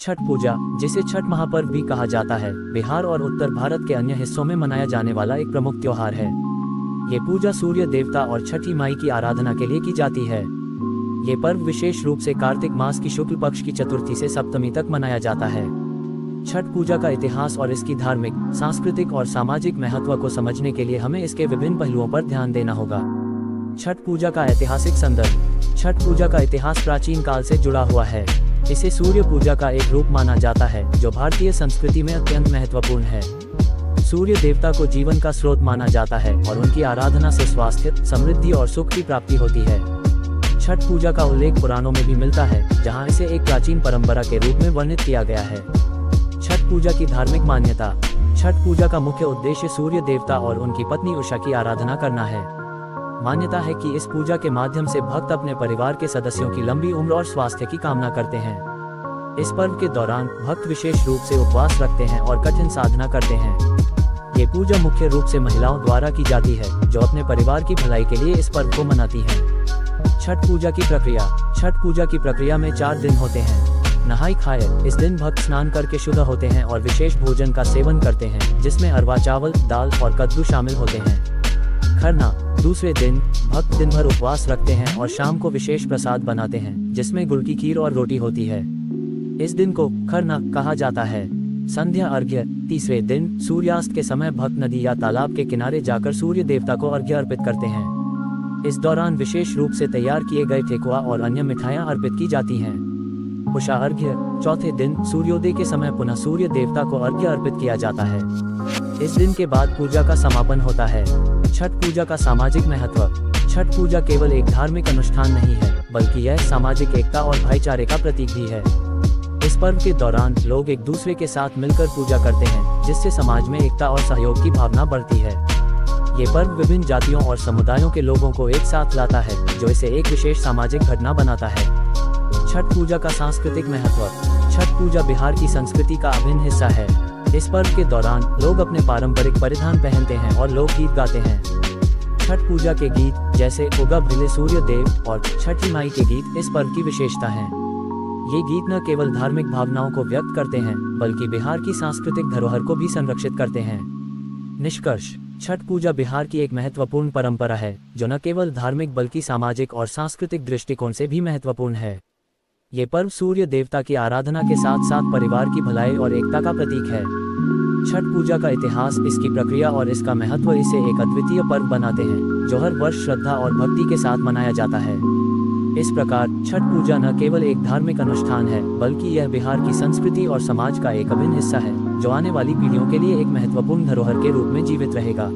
छठ पूजा, जिसे छठ महापर्व भी कहा जाता है, बिहार और उत्तर भारत के अन्य हिस्सों में मनाया जाने वाला एक प्रमुख त्योहार है। ये पूजा सूर्य देवता और छठी माई की आराधना के लिए की जाती है। ये पर्व विशेष रूप से कार्तिक मास की शुक्ल पक्ष की चतुर्थी से सप्तमी तक मनाया जाता है। छठ पूजा का इतिहास और इसकी धार्मिक, सांस्कृतिक और सामाजिक महत्व को समझने के लिए हमें इसके विभिन्न पहलुओं पर ध्यान देना होगा। छठ पूजा का ऐतिहासिक संदर्भ। छठ पूजा का इतिहास प्राचीन काल से जुड़ा हुआ है। इसे सूर्य पूजा का एक रूप माना जाता है, जो भारतीय संस्कृति में अत्यंत महत्वपूर्ण है। सूर्य देवता को जीवन का स्रोत माना जाता है और उनकी आराधना से स्वास्थ्य, समृद्धि और सुख की प्राप्ति होती है। छठ पूजा का उल्लेख पुराणों में भी मिलता है, जहां इसे एक प्राचीन परंपरा के रूप में वर्णित किया गया है। छठ पूजा की धार्मिक मान्यता। छठ पूजा का मुख्य उद्देश्य सूर्य देवता और उनकी पत्नी उषा की आराधना करना है। मान्यता है कि इस पूजा के माध्यम से भक्त अपने परिवार के सदस्यों की लंबी उम्र और स्वास्थ्य की कामना करते हैं। इस पर्व के दौरान भक्त विशेष रूप से उपवास रखते हैं और कठिन साधना करते हैं। ये पूजा मुख्य रूप से महिलाओं द्वारा की जाती है, जो अपने परिवार की भलाई के लिए इस पर्व को मनाती हैं। छठ पूजा की प्रक्रिया। छठ पूजा की प्रक्रिया में 4 दिन होते हैं। नहाई खाए। इस दिन भक्त स्नान करके शुद्ध होते हैं और विशेष भोजन का सेवन करते हैं, जिसमें अरवा चावल, दाल और कद्दू शामिल होते हैं। खरना। दूसरे दिन भक्त दिन भर उपवास रखते हैं और शाम को विशेष प्रसाद बनाते हैं, जिसमें गुड़ की खीर और रोटी होती है। इस दिन को खरना कहा जाता है। संध्या अर्घ्य। तीसरे दिन सूर्यास्त के समय भक्त नदी या तालाब के किनारे जाकर सूर्य देवता को अर्घ्य अर्पित करते हैं। इस दौरान विशेष रूप से तैयार किए गए ठेकुआ और अन्य मिठाइयां अर्पित की जाती हैं। उषा अर्घ्य। चौथे दिन सूर्योदय के समय पुनः सूर्य देवता को अर्घ्य अर्पित किया जाता है। इस दिन के बाद पूजा का समापन होता है। छठ पूजा का सामाजिक महत्व। छठ पूजा केवल एक धार्मिक अनुष्ठान नहीं है, बल्कि यह सामाजिक एकता और भाईचारे का प्रतीक भी है। इस पर्व के दौरान लोग एक दूसरे के साथ मिलकर पूजा करते हैं, जिससे समाज में एकता और सहयोग की भावना बढ़ती है। ये पर्व विभिन्न जातियों और समुदायों के लोगों को एक साथ लाता है, जो इसे एक विशेष सामाजिक घटना बनाता है। छठ पूजा का सांस्कृतिक महत्व। छठ पूजा बिहार की संस्कृति का अभिन्न हिस्सा है। इस पर्व के दौरान लोग अपने पारंपरिक परिधान पहनते हैं और लोकगीत गाते हैं। छठ पूजा के गीत, जैसे उगा भिले सूर्य देव और छठी माई के गीत, इस पर्व की विशेषता हैं। ये गीत न केवल धार्मिक भावनाओं को व्यक्त करते हैं, बल्कि बिहार की सांस्कृतिक धरोहर को भी संरक्षित करते हैं। निष्कर्ष। छठ पूजा बिहार की एक महत्वपूर्ण परंपरा है, जो न केवल धार्मिक बल्कि सामाजिक और सांस्कृतिक दृष्टिकोण से भी महत्वपूर्ण है। ये पर्व सूर्य देवता की आराधना के साथ साथ परिवार की भलाई और एकता का प्रतीक है। छठ पूजा का इतिहास, इसकी प्रक्रिया और इसका महत्व इसे एक अद्वितीय पर्व बनाते हैं, जो हर वर्ष श्रद्धा और भक्ति के साथ मनाया जाता है। इस प्रकार छठ पूजा न केवल एक धार्मिक अनुष्ठान है, बल्कि यह बिहार की संस्कृति और समाज का एक अभिन्न हिस्सा है, जो आने वाली पीढ़ियों के लिए एक महत्वपूर्ण धरोहर के रूप में जीवित रहेगा।